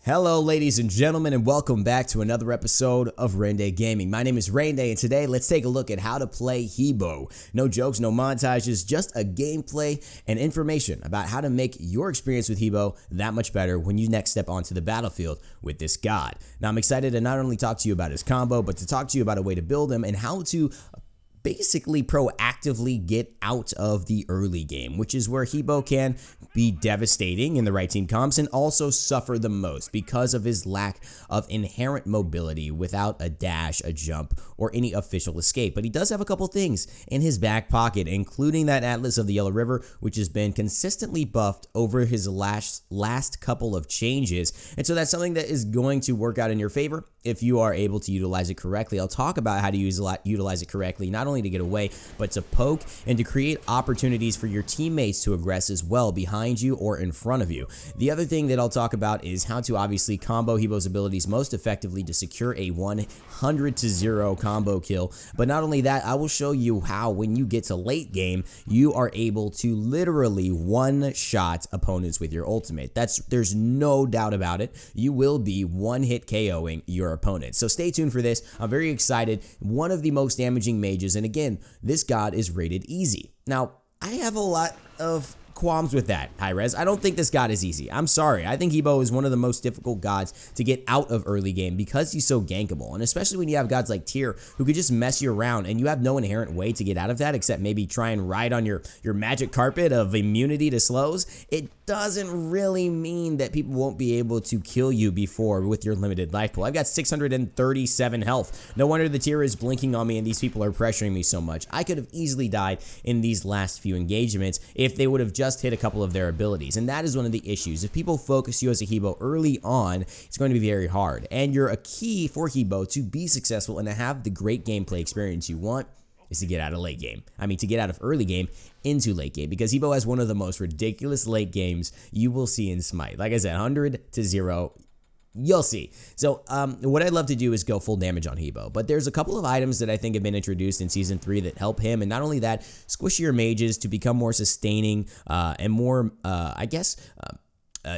Hello ladies and gentlemen, and welcome back to another episode of Raynday Gaming. My name is Raynday, and today let's take a look at how to play Hebo. No jokes, no montages, just a gameplay and information about how to make your experience with Hebo that much better when you next step onto the battlefield with this god. Now I'm excited to not only talk to you about his combo, but to talk to you about a way to build him and how to basically proactively get out of the early game, which is where Hebo can be devastating in the right team comps and also suffer the most because of his lack of inherent mobility without a dash, a jump, or any official escape. But he does have a couple things in his back pocket, including that Atlas of the Yellow River, which has been consistently buffed over his last couple of changes. And so that's something that is going to work out in your favor if you are able to utilize it correctly. I'll talk about how to utilize it correctly, not only to get away, but to poke and to create opportunities for your teammates to aggress as well behind you or in front of you. The other thing that I'll talk about is how to obviously combo Hebo's abilities most effectively to secure a 100-0 combo kill. But not only that, I will show you how when you get to late game, you are able to literally one-shot opponents with your ultimate. There's no doubt about it. You will be one-hit KOing your opponent. So stay tuned for this. I'm very excited. One of the most damaging mages, and again, this god is rated easy. Now, I have a lot of qualms with that, Hi-Rez. I don't think this god is easy. I'm sorry. I think Hebo is one of the most difficult gods to get out of early game because he's so gankable, and especially when you have gods like Tyr who could just mess you around and you have no inherent way to get out of that except maybe try and ride on your magic carpet of immunity to slows. It doesn't really mean that people won't be able to kill you before with your limited life pool. I've got 637 health. No wonder the Tyr is blinking on me and these people are pressuring me so much. I could have easily died in these last few engagements if they would have just hit a couple of their abilities, and that is one of the issues. If people focus you as a Hebo early on, it's going to be very hard, and you're a key for Hebo to be successful and to have the great gameplay experience you want is to get out of late game. I mean, to get out of early game into late game, because Hebo has one of the most ridiculous late games you will see in Smite. Like I said, 100-0. You'll see. So what I'd love to do is go full damage on Hebo, but there's a couple of items that I think have been introduced in Season 3 that help him, and not only that, squish your mages to become more sustaining and more, I guess,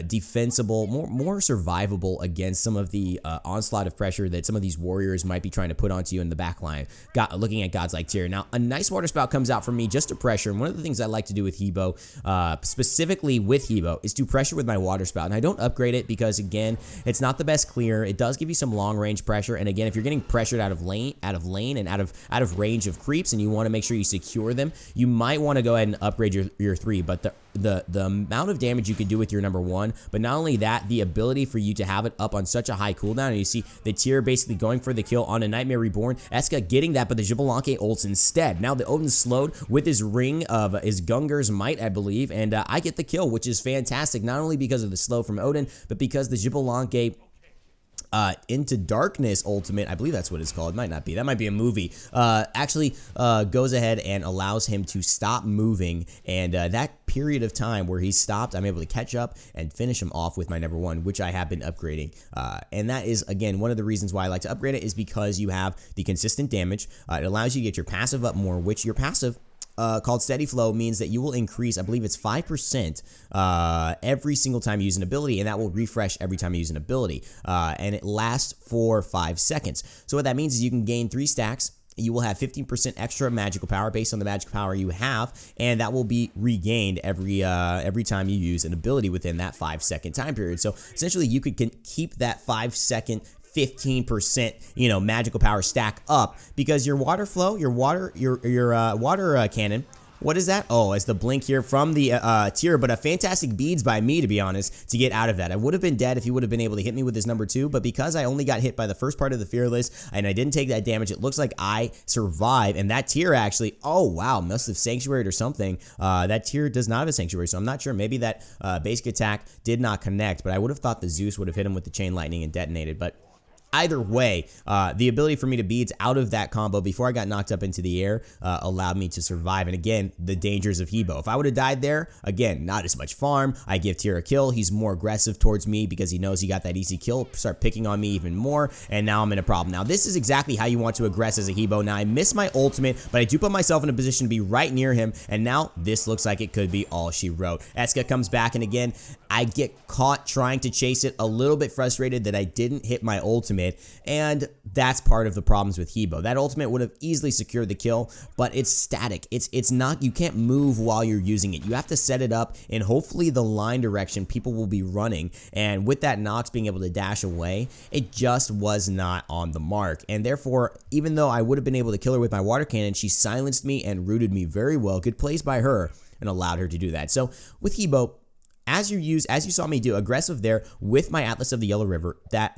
defensible, more survivable against some of the onslaught of pressure that some of these warriors might be trying to put onto you in the back line, looking at gods like Tyr. Now, a nice water spout comes out for me just to pressure, and one of the things I like to do with Hebo, specifically with Hebo, is to pressure with my water spout, and I don't upgrade it because, again, it's not the best clear. It does give you some long-range pressure, and again, if you're getting pressured out of lane and out of range of creeps, and you want to make sure you secure them, you might want to go ahead and upgrade your 3, but the amount of damage you can do with your number 1, but not only that, the ability for you to have it up on such a high cooldown, and you see the Tyr basically going for the kill on a Nightmare Reborn, Eska getting that, but the Xbalanque ults instead. Now the Odin's slowed with his ring of his Gunger's Might, I believe, and I get the kill, which is fantastic, not only because of the slow from Odin, but because the Xbalanque Into Darkness ultimate, I believe that's what it's called, it might not be, that might be a movie, actually goes ahead and allows him to stop moving, and that period of time where he's stopped, I'm able to catch up and finish him off with my number 1, which I have been upgrading, and that is, again, one of the reasons why I like to upgrade it is because you have the consistent damage. It allows you to get your passive up more, which your passive called Steady Flow means that you will increase, I believe it's 5% every single time you use an ability, and that will refresh every time you use an ability, and it lasts for 5 seconds. So what that means is you can gain 3 stacks. You will have 15% extra magical power based on the magical power you have, and that will be regained every time you use an ability within that 5-second time period. So essentially, you could keep that 5-second 15%, magical power stack up because your water flow, your water cannon. What is that? Oh, it's the blink here from the Tyr, but a fantastic beads by me, to be honest, to get out of that. I would have been dead if he would have been able to hit me with his number 2, but because I only got hit by the first part of the Fearless and I didn't take that damage, it looks like I survive, and that Tyr actually, oh wow, must have sanctuaried or something. That Tyr does not have a sanctuary, so I'm not sure. Maybe that basic attack did not connect, but I would have thought the Zeus would have hit him with the chain lightning and detonated, but Either way, the ability for me to beads out of that combo before I got knocked up into the air allowed me to survive. And again, the dangers of Hebo. If I would have died there, again, not as much farm. I give Tyr a kill. He's more aggressive towards me because he knows he got that easy kill. Start picking on me even more, and now I'm in a problem. Now, this is exactly how you want to aggress as a Hebo. Now, I missed my ultimate, but I do put myself in a position to be right near him, and now this looks like it could be all she wrote. Eska comes back, and again, I get caught trying to chase it, a little bit frustrated that I didn't hit my ultimate, and that's part of the problems with Hebo. That ultimate would have easily secured the kill, but it's static. It's not, you can't move while you're using it. You have to set it up in hopefully the line direction people will be running, and with that Nox being able to dash away, it just was not on the mark, and therefore, even though I would have been able to kill her with my water cannon, she silenced me and rooted me very well. Good plays by her and allowed her to do that. So with Hebo, as you saw me do, aggressive there with my Atlas of the Yellow River, that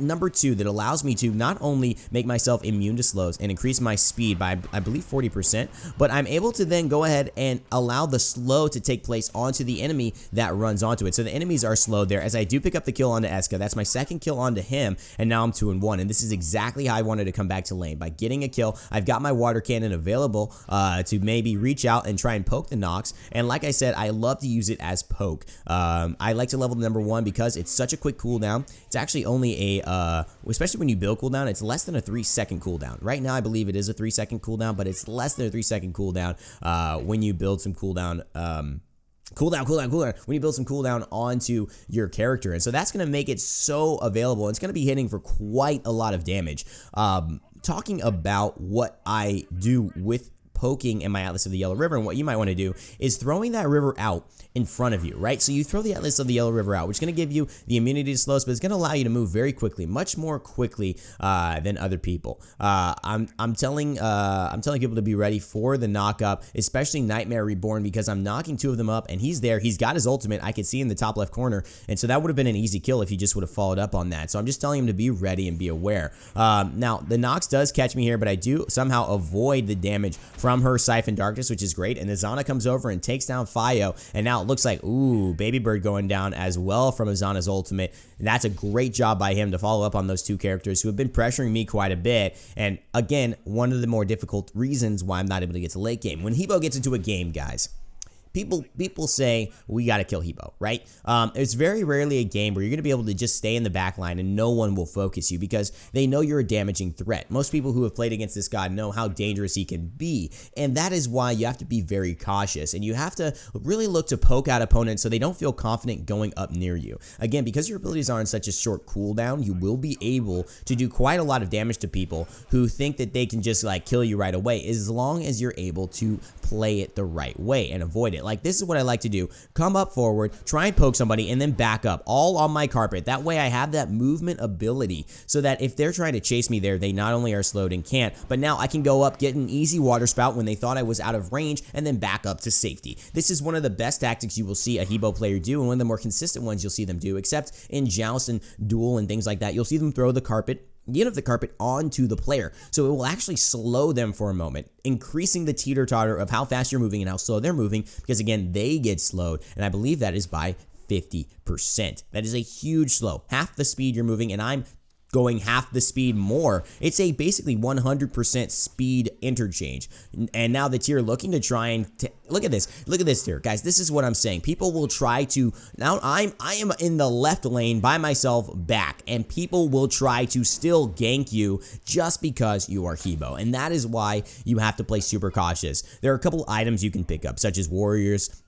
number 2 that allows me to not only make myself immune to slows and increase my speed by, I believe, 40%, but I'm able to then go ahead and allow the slow to take place onto the enemy that runs onto it. So the enemies are slowed there as I do pick up the kill onto Eska. That's my second kill onto him, and now I'm 2-1, and this is exactly how I wanted to come back to lane. By getting a kill, I've got my water cannon available to maybe reach out and try and poke the Nox, and like I said, I love to use it as poke. I like to level the number 1 because it's such a quick cooldown. It's actually only especially when you build cooldown, it's less than a 3-second cooldown. Right now, I believe it is a 3-second cooldown, but it's less than a 3-second cooldown when you build some cooldown. When you build some cooldown onto your character. And so that's going to make it so available. And it's going to be hitting for quite a lot of damage. Talking about what I do with poking and my Atlas of the Yellow River, and what you might want to do is throwing that river out in front of you, right? So you throw the Atlas of the Yellow River out, which is going to give you the immunity to slows, but it's going to allow you to move very quickly, much more quickly than other people. I'm telling people to be ready for the knock up, especially Nightmare Reborn, because I'm knocking 2 of them up, and he's there. He's got his ultimate. I could see in the top left corner, and so that would have been an easy kill if he just would have followed up on that. So I'm just telling him to be ready and be aware. Now the Nox does catch me here, but I do somehow avoid the damage from her Siphon Darkness, which is great. And Azana comes over and takes down Fio, and now it looks like, ooh, Baby Bird going down as well from Azana's ultimate. And that's a great job by him to follow up on those 2 characters who have been pressuring me quite a bit. And again, one of the more difficult reasons why I'm not able to get to late game. When Hebo gets into a game, guys, People say we got to kill Hebo, right? It's very rarely a game where you're going to be able to just stay in the back line and no one will focus you because they know you're a damaging threat. Most people who have played against this god know how dangerous he can be, and that is why you have to be very cautious, and you have to really look to poke out opponents so they don't feel confident going up near you. Again, because your abilities are on such a short cooldown, you will be able to do quite a lot of damage to people who think that they can just like kill you right away, as long as you're able to play it the right way and avoid it. Like, this is what I like to do. Come up forward, try and poke somebody, and then back up, all on my carpet. That way I have that movement ability so that if they're trying to chase me there, they not only are slowed and can't, but now I can go up, get an easy water spout when they thought I was out of range, and then back up to safety. This is one of the best tactics you will see a Hebo player do, and one of the more consistent ones you'll see them do, except in Joust and Duel and things like that. You'll see them throw the end of the carpet onto the player, so it will actually slow them for a moment, increasing the teeter-totter of how fast you're moving and how slow they're moving, because again, they get slowed, and I believe that is by 50%. That is a huge slow. Half the speed you're moving, and I'm going half the speed more. It's a basically 100% speed interchange. And now that you're looking to try and look at this here, guys. This is what I'm saying. People will try to, now I am in the left lane by myself back, and people will try to still gank you just because you are Hebo, and that is why you have to play super cautious. There are a couple items you can pick up, such as Warriors,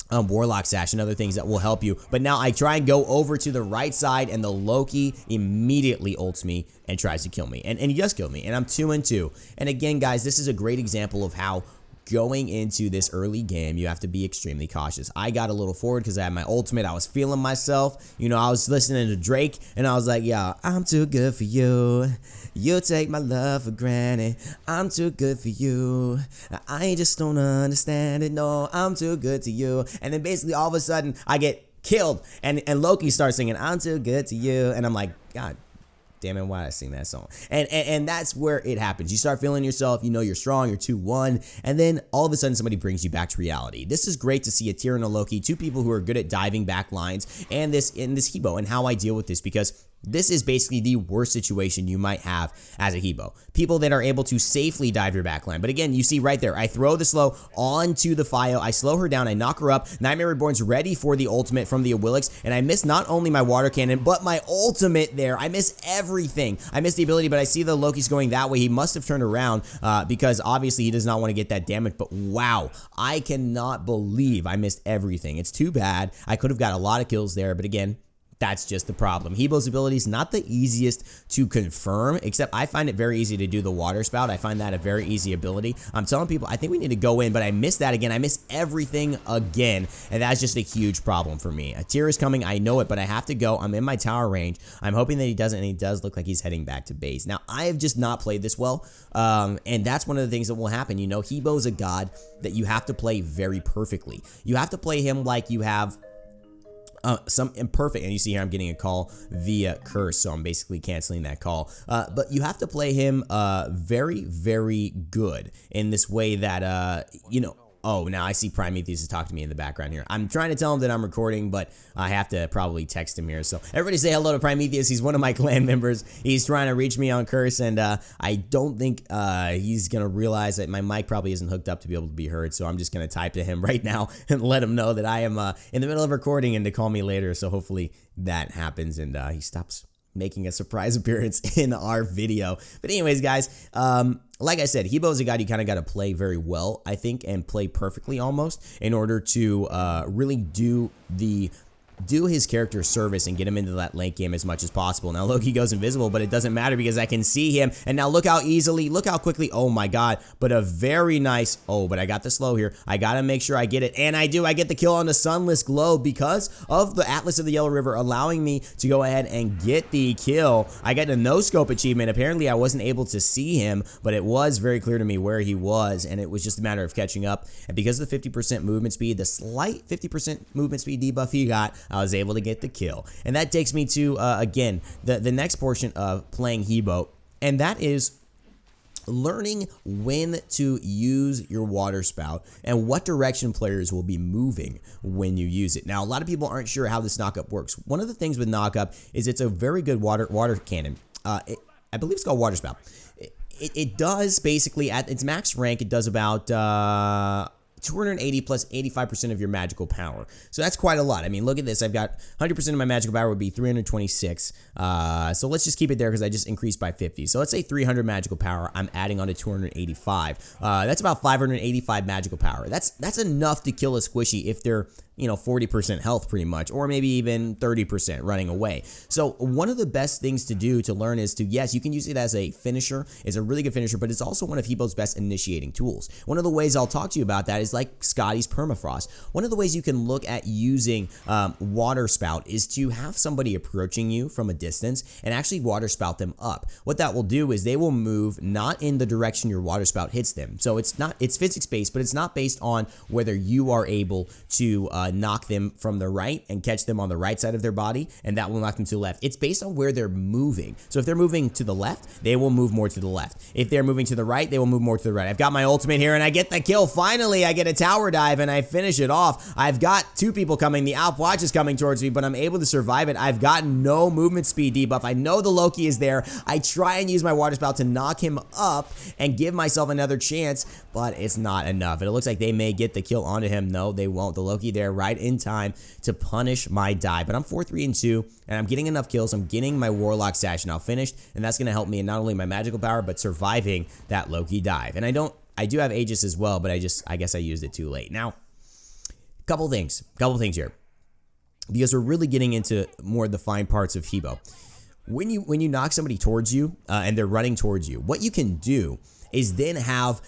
Warlock, Sash, and other things that will help you. But now I try and go over to the right side, and the Loki immediately ults me and tries to kill me. And he just killed me, and I'm 2-2. And again, guys, this is a great example of how going into this early game, you have to be extremely cautious. I got a little forward because I had my ultimate. I was feeling myself. You know, I was listening to Drake, and I was like, yeah, I'm too good for you. You take my love for granted. I'm too good for you. I just don't understand it. No, I'm too good to you. And then basically all of a sudden, I get killed, and Loki starts singing, I'm too good to you. And I'm like, God damn it, why did I sing that song? And that's where it happens. You start feeling yourself, you know you're strong, you're 2-1, and then all of a sudden somebody brings you back to reality. This is great to see a Tyr and a Loki, 2 people who are good at diving back lines, and this Hebo, and how I deal with this, because This is basically the worst situation you might have as a Hebo. People that are able to safely dive your backline. But again, you see right there, I throw the slow onto the Fio. I slow her down. I knock her up. Nightmare Reborn's ready for the ultimate from the Awilix. And I miss not only my water cannon, but my ultimate there. I miss everything. I miss the ability, but I see the Loki's going that way. He must have turned around because obviously he does not want to get that damage. But wow, I cannot believe I missed everything. It's too bad. I could have got a lot of kills there. But again, that's just the problem. Hebo's ability is not the easiest to confirm, except I find it very easy to do the water spout. I find that a very easy ability. I'm telling people, I think we need to go in, but I missed that again. I missed everything again, and that's just a huge problem for me. A tier is coming, I know it, but I have to go. I'm in my tower range. I'm hoping that he doesn't, and he does look like he's heading back to base. Now, I have just not played this well, and that's one of the things that will happen. You know, Hebo is a god that you have to play very perfectly. You have to play him like you have some imperfect, and you see here I'm getting a call via curse, so I'm basically canceling that call. But you have to play him very, very good in this way that, you know, oh, now I see Prometheus is talking to me in the background here. I'm trying to tell him that I'm recording, but I have to probably text him here. So everybody say hello to Prometheus. He's one of my clan members. He's trying to reach me on Curse, and I don't think he's going to realize that my mic probably isn't hooked up to be able to be heard. So I'm just going to type to him right now and let him know that I am in the middle of recording and to call me later. So hopefully that happens and he stops making a surprise appearance in our video. But anyways, guys, like I said, Hebo is a guy you kind of got to play very well, I think, and play perfectly almost in order to really do his character service and get him into that late game as much as possible. Now Loki goes invisible, but it doesn't matter because I can see him. And now look how easily, look how quickly, oh my god, but a very nice, oh, but I got the slow here. I gotta make sure I get it, and I do. I get the kill on the Sunless Globe because of the Atlas of the Yellow River allowing me to go ahead and get the kill. I got a no-scope achievement. Apparently I wasn't able to see him, but it was very clear to me where he was, and it was just a matter of catching up. And because of the 50% movement speed, the slight 50% movement speed debuff he got, I was able to get the kill. And that takes me to, again, the next portion of playing Hebo, and that is learning when to use your water spout and what direction players will be moving when you use it. Now, a lot of people aren't sure how this knockup works. One of the things with knockup is it's a very good water cannon. I believe it's called water spout. It does basically, at its max rank, it does about 280 plus 85% of your magical power. So that's quite a lot. I mean, look at this. I've got 100% of my magical power would be 326. So let's just keep it there because I just increased by 50. So let's say 300 magical power. I'm adding on to 285. That's about 585 magical power. That's enough to kill a squishy if they're, you know, 40% health pretty much, or maybe even 30% running away. So one of the best things to do to learn is to, yes, you can use it as a finisher. It's a really good finisher, but it's also one of Hebo's best initiating tools. One of the ways I'll talk to you about that is like Scotty's Permafrost. One of the ways you can look at using water spout is to have somebody approaching you from a distance and actually water spout them up. What that will do is they will move not in the direction your water spout hits them. So it's physics based, but it's not based on whether you are able to knock them from the right and catch them on the right side of their body, and that will knock them to the left. It's based on where they're moving. So if they're moving to the left, they will move more to the left. If they're moving to the right, they will move more to the right. I've got my ultimate here, and I get the kill. Finally, I get a tower dive, and I finish it off. I've got two people coming. The Alpwatch is coming towards me, but I'm able to survive it. I've got no movement speed debuff. I know the Loki is there. I try and use my water spout to knock him up and give myself another chance, but it's not enough. It looks like they may get the kill onto him. No, they won't. The Loki there right in time to punish my dive. But I'm 4-3-2, and I'm getting enough kills. I'm getting my Warlock Sash now finished, and that's going to help me in not only my magical power, but surviving that Loki dive. And I do have Aegis as well, but I guess I used it too late. Now, couple things here, because we're really getting into more of the fine parts of Hebo. When you knock somebody towards you, and they're running towards you, what you can do is then have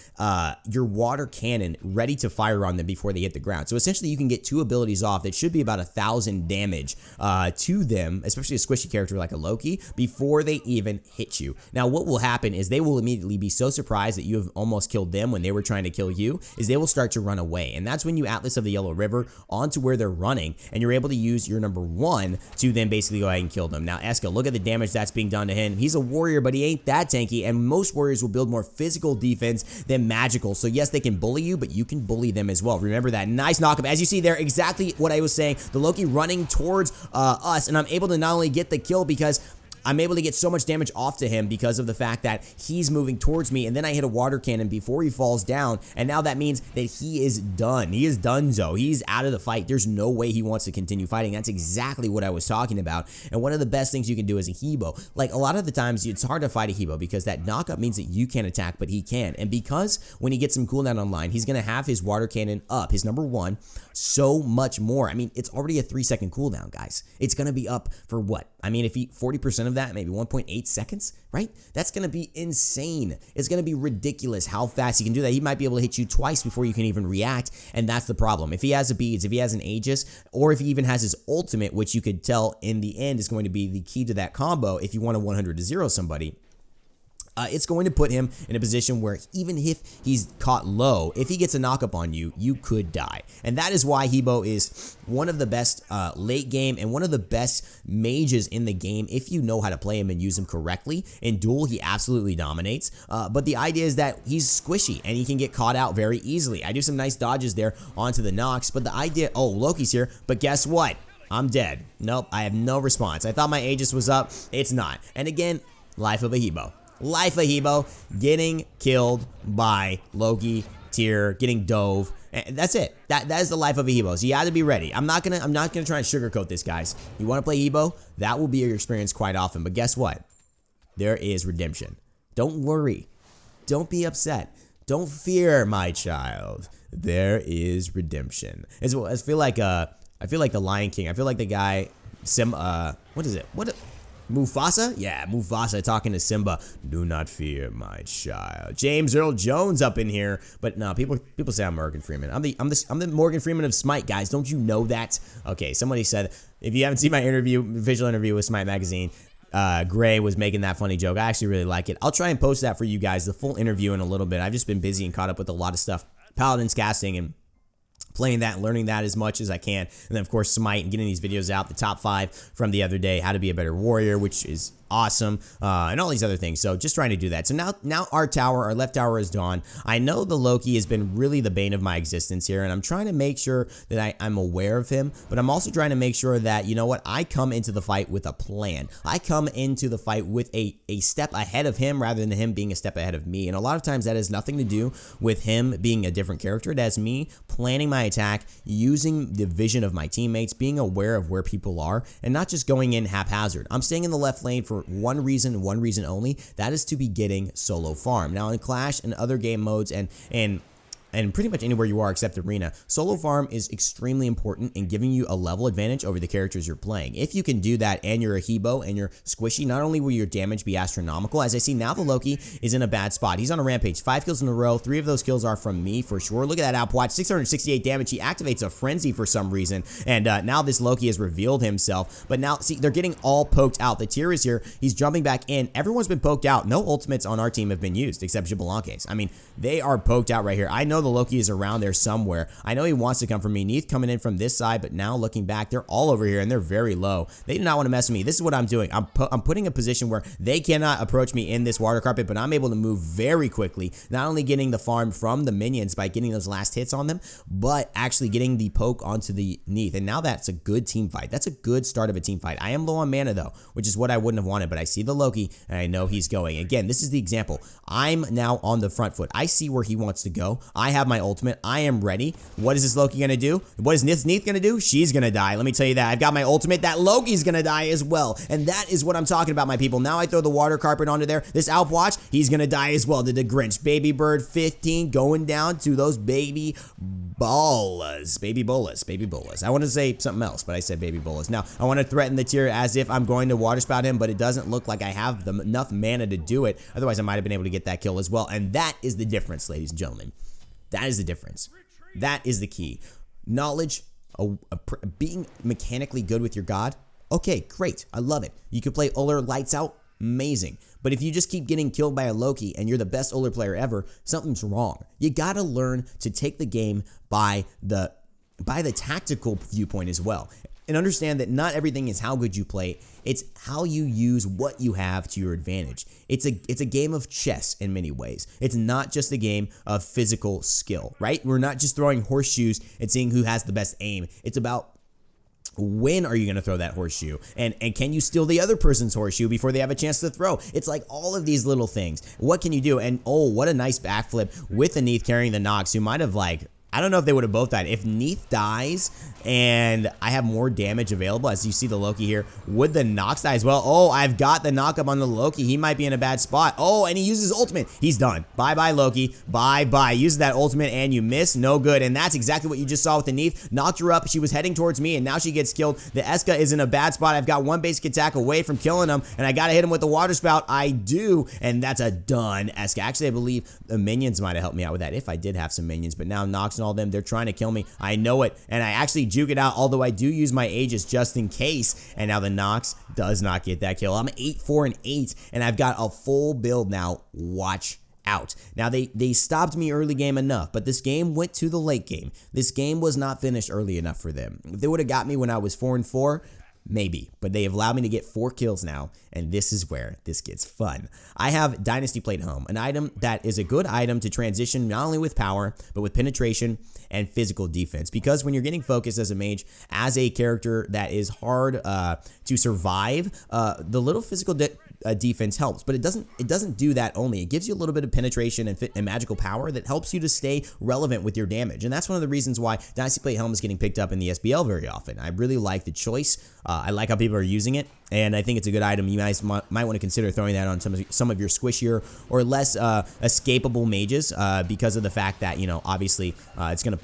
your water cannon ready to fire on them before they hit the ground. So essentially you can get two abilities off that should be about 1,000 damage to them, especially a squishy character like a Loki, before they even hit you. Now what will happen is they will immediately be so surprised that you have almost killed them when they were trying to kill you, is they will start to run away. And that's when you Atlas of the Yellow River onto where they're running, and you're able to use your number 1 to then basically go ahead and kill them. Now Eska, look at the damage that's being done to him. He's a warrior, but he ain't that tanky, and most warriors will build more physical defense than magical. So yes, they can bully you, but you can bully them as well. Remember that. Nice knockup. As you see there, exactly what I was saying. The Loki running towards us, and I'm able to not only get the kill because I'm able to get so much damage off to him because of the fact that he's moving towards me, and then I hit a water cannon before he falls down, and now that means that he is done. He is donezo. He's out of the fight. There's no way he wants to continue fighting. That's exactly what I was talking about. And one of the best things you can do as a Hebo, like a lot of the times it's hard to fight a Hebo because that knockup means that you can't attack, but he can. And because when he gets some cooldown online, he's going to have his water cannon up, his number 1, so much more. I mean, it's already a 3-second cooldown, guys. It's going to be up for what? I mean, if he 40% of that, maybe 1.8 seconds, right? That's going to be insane. It's going to be ridiculous how fast he can do that. He might be able to hit you twice before you can even react, and that's the problem. If he has a beads, if he has an Aegis, or if he even has his ultimate, which you could tell in the end is going to be the key to that combo if you want to 100-0 somebody, it's going to put him in a position where even if he's caught low, if he gets a knockup on you, you could die. And that is why Hebo is one of the best late game and one of the best mages in the game if you know how to play him and use him correctly. In duel, he absolutely dominates. But the idea is that he's squishy and he can get caught out very easily. I do some nice dodges there onto the Nox, but the idea, oh, Loki's here, but guess what? I'm dead. Nope, I have no response. I thought my Aegis was up. It's not. And again, life of a Hebo. Life of Hebo, getting killed by Loki, Tyr, getting dove. And that's it. That is the life of a Hebo. So you have to be ready. I'm not gonna try and sugarcoat this, guys. You want to play Hebo? That will be your experience quite often. But guess what? There is redemption. Don't worry. Don't be upset. Don't fear, my child. There is redemption. I feel like the Lion King. I feel like the guy what is it? Mufasa? Yeah, Mufasa talking to Simba. Do not fear, my child. James Earl Jones up in here. But no, people say I'm Morgan Freeman. I'm the Morgan Freeman of SMITE, guys. Don't you know that? Okay, somebody said, if you haven't seen my visual interview with SMITE magazine, Gray was making that funny joke. I actually really like it. I'll try and post that for you guys, the full interview in a little bit. I've just been busy and caught up with a lot of stuff. Paladins casting and playing that and learning that as much as I can. And then, of course, SMITE and getting these videos out, the top 5 from the other day, how to be a better warrior, which is awesome, and all these other things. So just trying to do that. So now our left tower is gone. I know the Loki has been really the bane of my existence here, and I'm trying to make sure that I'm aware of him, but I'm also trying to make sure that, you know what, I come into the fight with a plan. I come into the fight with a step ahead of him rather than him being a step ahead of me. And a lot of times that has nothing to do with him being a different character. It has me planning my attack, using the vision of my teammates, being aware of where people are, and not just going in haphazard. I'm staying in the left lane for one reason only. That is to be getting solo farm. Now in Clash and other game modes and pretty much anywhere you are except Arena, solo farm is extremely important in giving you a level advantage over the characters you're playing. If you can do that and you're a Hebo and you're squishy, not only will your damage be astronomical, as I see now the Loki is in a bad spot. He's on a rampage, 5 kills in a row, 3 of those kills are from me for sure. Look at that outwatch, 668 damage. He activates a frenzy for some reason, and now this Loki has revealed himself. But now, see, they're getting all poked out. The Tyr is here, he's jumping back in. Everyone's been poked out. No ultimates on our team have been used except Xbalanque's. I mean, they are poked out right here. I know the Loki is around there somewhere. I know he wants to come from me. Neath coming in from this side, but now looking back, they're all over here and they're very low. They do not want to mess with me. This is what I'm doing. I'm putting a position where they cannot approach me in this water carpet, but I'm able to move very quickly, not only getting the farm from the minions by getting those last hits on them, but actually getting the poke onto the Neath. And now that's a good team fight. That's a good start of a team fight. I am low on mana though, which is what I wouldn't have wanted, but I see the Loki and I know he's going. Again, this is the example. I'm now on the front foot. I see where he wants to go. I have my ultimate. I am ready. What is this Loki gonna do? What is Neath gonna do? She's gonna die. Let me tell you that. I've got my ultimate. That Loki's gonna die as well. And that is what I'm talking about, my people. Now I throw the water carpet onto there. This Outwatch, he's gonna die as well. The Grinch. Baby Bird 15 going down to those baby bolas. Baby bolas. Baby bolas. I want to say something else, but I said baby bolas. Now, I want to threaten the Tyr as if I'm going to water spout him, but it doesn't look like I have enough mana to do it. Otherwise, I might have been able to get that kill as well. And that is the difference, ladies and gentlemen. That is the difference. That is the key. Knowledge, being mechanically good with your god. Okay, great. I love it. You can play Uller lights out. Amazing. But if you just keep getting killed by a Loki and you're the best Uller player ever, something's wrong. You gotta learn to take the game by the tactical viewpoint as well. And understand that not everything is how good you play. It's how you use what you have to your advantage. It's a game of chess in many ways. It's not just a game of physical skill, right? We're not just throwing horseshoes and seeing who has the best aim. It's about When are you going to throw that horseshoe? And can you steal the other person's horseshoe before they have a chance to throw? It's like all of these little things. What can you do? And oh, what a nice backflip with the Neath carrying the Nox, who might have like, I don't know if they would have both died. If Neath dies and I have more damage available, as you see the Loki here, would the Nox die as well? Oh, I've got the knock up on the Loki. He might be in a bad spot. Oh, and he uses ultimate. He's done. Bye-bye, Loki. Bye-bye. Uses that ultimate and you miss. No good. And that's exactly what you just saw with the Neath. Knocked her up. She was heading towards me and now she gets killed. The Eska is in a bad spot. I've got one basic attack away from killing him and I got to hit him with the water spout. I do. And that's a done Eska. Actually, I believe the minions might have helped me out with that if I did have some minions. But now Nox and all them, they're trying to kill me. I know it. And I actually juke it out, although I do use my Aegis just in case. And now the Nox does not get that kill. I'm 8-4-8 and I've got a full build now. Watch out. Now they stopped me early game enough, but this game went to the late game. This game was not finished early enough for them. If they would have got me when I was 4-4, maybe, but they have allowed me to get 4 kills now, and this is where this gets fun. I have Dynasty Plate Helm, an item that is a good item to transition not only with power, but with penetration and physical defense, because when you're getting focused as a mage, as a character that is hard to survive, the little physical defense helps, but it doesn't do that only. It gives you a little bit of penetration and magical power that helps you to stay relevant with your damage, and that's one of the reasons why Dynasty Plate Helm is getting picked up in the SBL very often. I really like the choice. I like how people are using it, and I think it's a good item. You guys might want to consider throwing that on some of your squishier or less escapable mages, because of the fact that, you know, obviously it's going to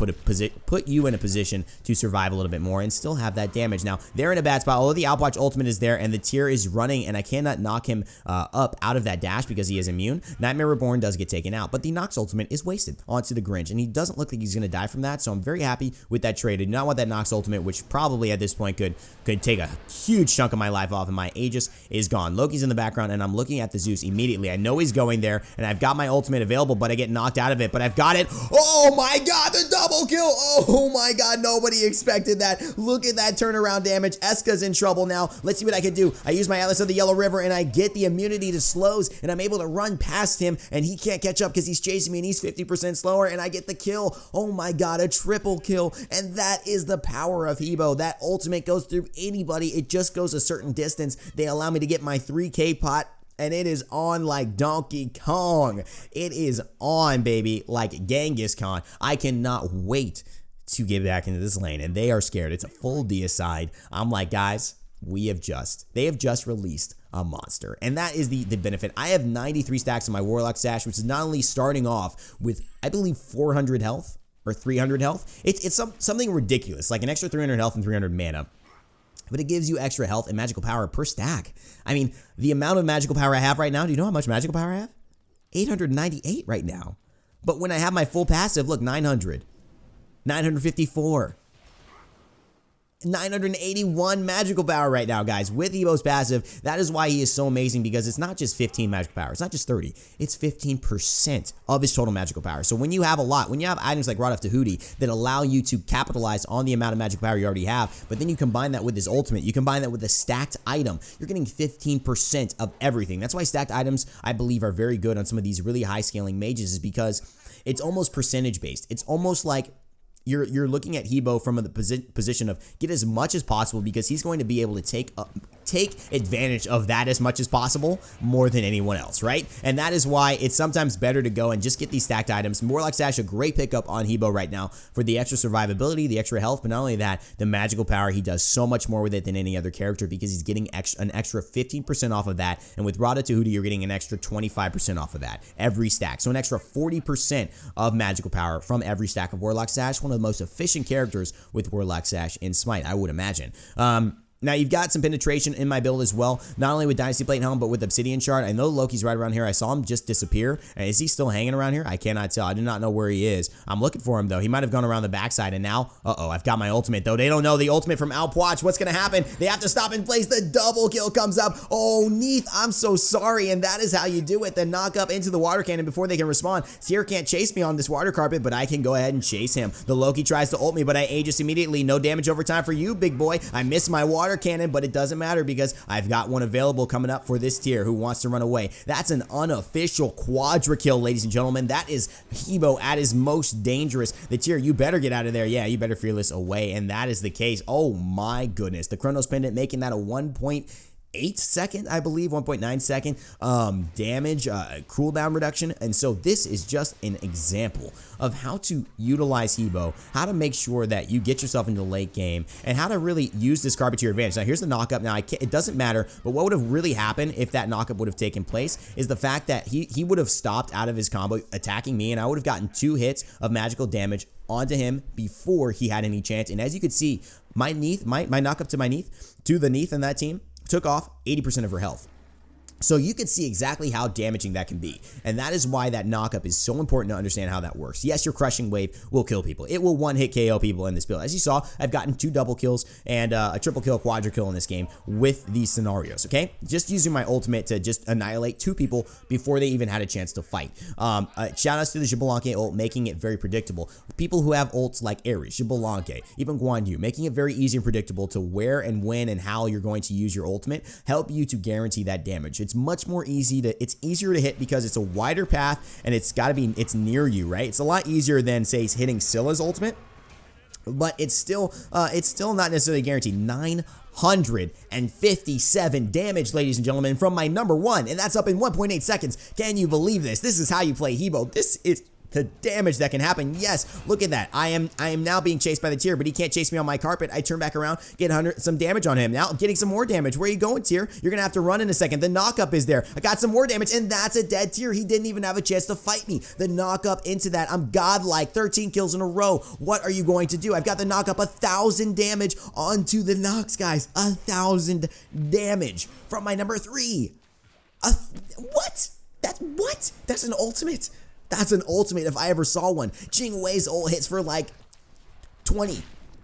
put you in a position to survive a little bit more and still have that damage. Now, they're in a bad spot. Although the Outwatch ultimate is there and the tier is running, and I cannot knock him up out of that dash because he is immune. Nightmare Reborn does get taken out, but the Nox ultimate is wasted onto the Grinch, and he doesn't look like he's going to die from that, so I'm very happy with that trade. I do not want that Nox ultimate, which probably at this point could take a huge chunk of my life off, and my Aegis is gone. Loki's in the background, and I'm looking at the Zeus immediately. I know he's going there, and I've got my ultimate available, but I get knocked out of it, but I've got it. Oh my god, the double kill! Oh my god, nobody expected that. Look at that turnaround damage. Eska's in trouble now. Let's see what I can do. I use my Atlas of the Yellow River, and I get the immunity to slows, and I'm able to run past him, and he can't catch up because he's chasing me, and he's 50% slower, and I get the kill. Oh my god, a triple kill, and that is the power of Hebo. That ultimate goes through anybody. It just goes a certain distance. They allow me to get my 3K pot, and it is on like Donkey Kong. It is on, baby, like Genghis Khan. I cannot wait to get back into this lane, and they are scared. It's a full deicide. I'm like, guys, they have just released a monster, and that is the benefit. I have 93 stacks in my Warlock Sash, which is not only starting off with, I believe, 400 health or 300 health. It's something ridiculous, like an extra 300 health and 300 mana. But it gives you extra health and magical power per stack. I mean, the amount of magical power I have right now, do you know how much magical power I have? 898 right now. But when I have my full passive, look, 900, 954, 981 magical power right now, guys, with Hebo's passive. That is why he is so amazing, because it's not just 15 magical power. It's not just 30. It's 15% of his total magical power. So when you have a lot, when you have items like Rod of Tahuti that allow you to capitalize on the amount of magical power you already have, but then you combine that with his ultimate, you combine that with a stacked item, you're getting 15% of everything. That's why stacked items, I believe, are very good on some of these really high scaling mages, is because it's almost percentage based. It's almost like you're looking at Hebo from the position of get as much as possible, because he's going to be able to take advantage of that as much as possible more than anyone else, right? And that is why it's sometimes better to go and just get these stacked items. Warlock Sash, a great pickup on Hebo right now for the extra survivability, the extra health, but not only that, the magical power. He does so much more with it than any other character, because he's getting an extra 15% off of that, and with Rada Tahuti, you're getting an extra 25% off of that every stack. So an extra 40% of magical power from every stack of Warlock Sash. One of the most efficient characters with Warlock Sash in Smite, I would imagine. Now, you've got some penetration in my build as well, not only with Dynasty Plate Helm, but with Obsidian Shard. I know Loki's right around here. I saw him just disappear. And is he still hanging around here? I cannot tell. I do not know where he is. I'm looking for him, though. He might have gone around the backside, and now, I've got my ultimate, though. They don't know the ultimate from Outwatch. What's going to happen? They have to stop in place. The double kill comes up. Oh, Neath, I'm so sorry, and that is how you do it. The knock up into the water cannon before they can respond. Seer can't chase me on this water carpet, but I can go ahead and chase him. The Loki tries to ult me, but I Aegis immediately. No damage over time for you, big boy. I miss my water fire cannon, but it doesn't matter because I've got one available coming up for this tier who wants to run away. That's an unofficial quadra kill, ladies and gentlemen. That is Hebo at his most dangerous. The tier, you better get out of there. Yeah, you better fearless away, and that is the case. Oh my goodness. The Chronos Pendant making that a 1.8 second, I believe, 1.9 second damage, cooldown reduction. And so this is just an example of how to utilize Hebo, how to make sure that you get yourself into the late game, and how to really use this carpet to your advantage. Now here's the knockup. Now it doesn't matter, but what would have really happened if that knockup would have taken place is the fact that he would have stopped out of his combo attacking me, and I would have gotten 2 hits of magical damage onto him before he had any chance. And as you could see, my knockup to the Neath in that team took off 80% of her health. So you can see exactly how damaging that can be. And that is why that knockup is so important to understand how that works. Yes, your crushing wave will kill people. It will one-hit KO people in this build. As you saw, I've gotten 2 double kills and a triple kill, quadra kill in this game with these scenarios, okay? Just using my ultimate to just annihilate 2 people before they even had a chance to fight. Shout outs to the Xbalanque ult, making it very predictable. People who have ults like Ares, Xbalanque, even Guan Yu, making it very easy and predictable to where and when and how you're going to use your ultimate, help you to guarantee that damage. It's much more it's easier to hit because it's a wider path and it's near you, right? It's a lot easier than, say, hitting Scylla's ultimate, but it's still not necessarily guaranteed. 957 damage, ladies and gentlemen, from my number 1, and that's up in 1.8 seconds. Can you believe this? This is how you play Hebo. This is the damage that can happen. Yes, look at that. I am now being chased by the tier, but he can't chase me on my carpet. I turn back around, get some damage on him. Now I'm getting some more damage. Where are you going, tier? You're gonna have to run in a second. The knockup is there. I got some more damage, and that's a dead tier. He didn't even have a chance to fight me. The knockup into that. I'm godlike. 13 kills in a row. What are you going to do? I've got the knockup, 1,000 damage onto the Nox, guys. 1,000 damage from my number 3. What? That's an ultimate. That's an ultimate if I ever saw one. Jing Wei's ult hits for like 20.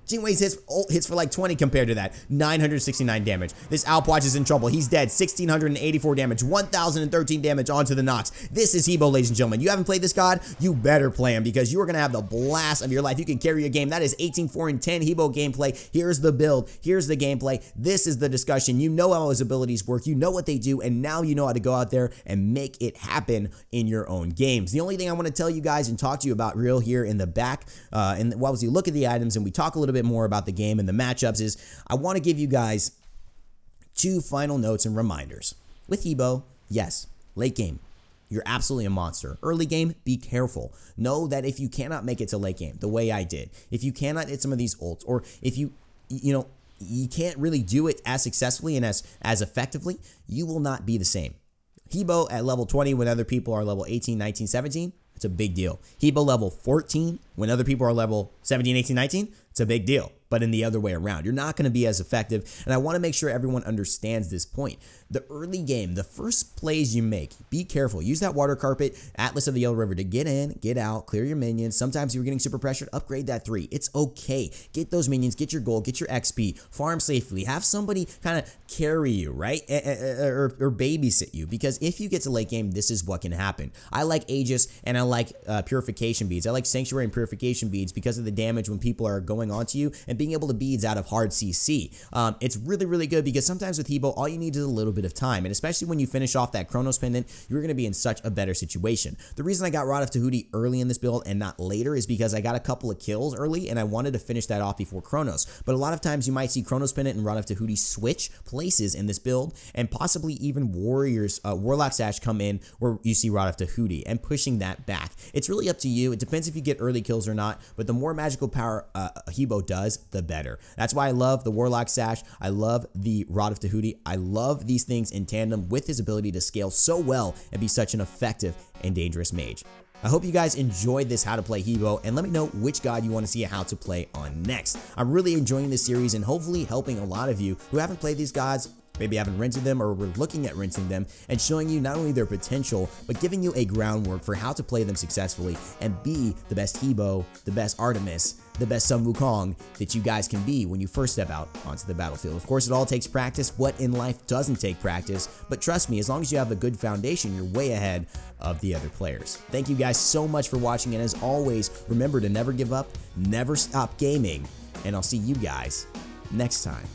Jing Wei's ult hits for like 20 compared to that. 969 damage. This Alpwatch is in trouble. He's dead. 1,684 damage. 1,013 damage onto the Nox. This is Hebo, ladies and gentlemen. You haven't played this god? You better play him because you are going to have the blast of your life. You can carry a game. That is 18, 4, and 10 Hebo gameplay. Here's the build. Here's the gameplay. This is the discussion. You know how his abilities work. You know what they do, and now you know how to go out there and make it happen in your own games. The only thing I want to tell you guys and talk to you about real here in the back, and while you look at the items and we talk a little bit more about the game and the matchups, is I want to give you guys 2 final notes and reminders. With Hebo, yes, late game, you're absolutely a monster. Early game, be careful. Know that if you cannot make it to late game the way I did, if you cannot hit some of these ults, or if you can't really do it as successfully and as effectively, you will not be the same. Hebo at level 20 when other people are level 18, 19, 17, it's a big deal. Hebo level 14 when other people are level 17, 18, 19, it's a big deal. But in the other way around, you're not going to be as effective. And I want to make sure everyone understands this point. The early game, the first plays you make, be careful. Use that water carpet, Atlas of the Yellow River, to get in, get out, clear your minions. Sometimes you're getting super pressured, upgrade that 3. It's okay. Get those minions, get your gold, get your XP, farm safely. Have somebody kind of carry you, right? Or babysit you. Because if you get to late game, this is what can happen. I like Aegis and I like Purification Beads. I like Sanctuary and Purification Beads because of the damage when people are going onto you and being able to beads out of hard CC. It's really, really good because sometimes with Hebo, all you need is a little bit of time. And especially when you finish off that Chronos Pendant, you're going to be in such a better situation. The reason I got Rod of Tahuti early in this build and not later is because I got a couple of kills early and I wanted to finish that off before Chronos. But a lot of times you might see Chronos Pendant and Rod of Tahuti switch places in this build, and possibly even Warlock Sash come in where you see Rod of Tahuti and pushing that back. It's really up to you. It depends if you get early kills or not, but the more magical power Hebo does, the better. That's why I love the Warlock Sash. I love the Rod of Tahuti. I love these things in tandem with his ability to scale so well and be such an effective and dangerous mage. I hope you guys enjoyed this how to play Hebo, and let me know which god you want to see a how to play on next. I'm really enjoying this series and hopefully helping a lot of you who haven't played these gods, maybe haven't rinsed them or were looking at rinsing them, and showing you not only their potential, but giving you a groundwork for how to play them successfully and be the best Hebo, the best Artemis, the best Sun Wukong that you guys can be when you first step out onto the battlefield. Of course, it all takes practice. What in life doesn't take practice? But trust me, as long as you have a good foundation, you're way ahead of the other players. Thank you guys so much for watching, and as always, remember to never give up, never stop gaming, and I'll see you guys next time.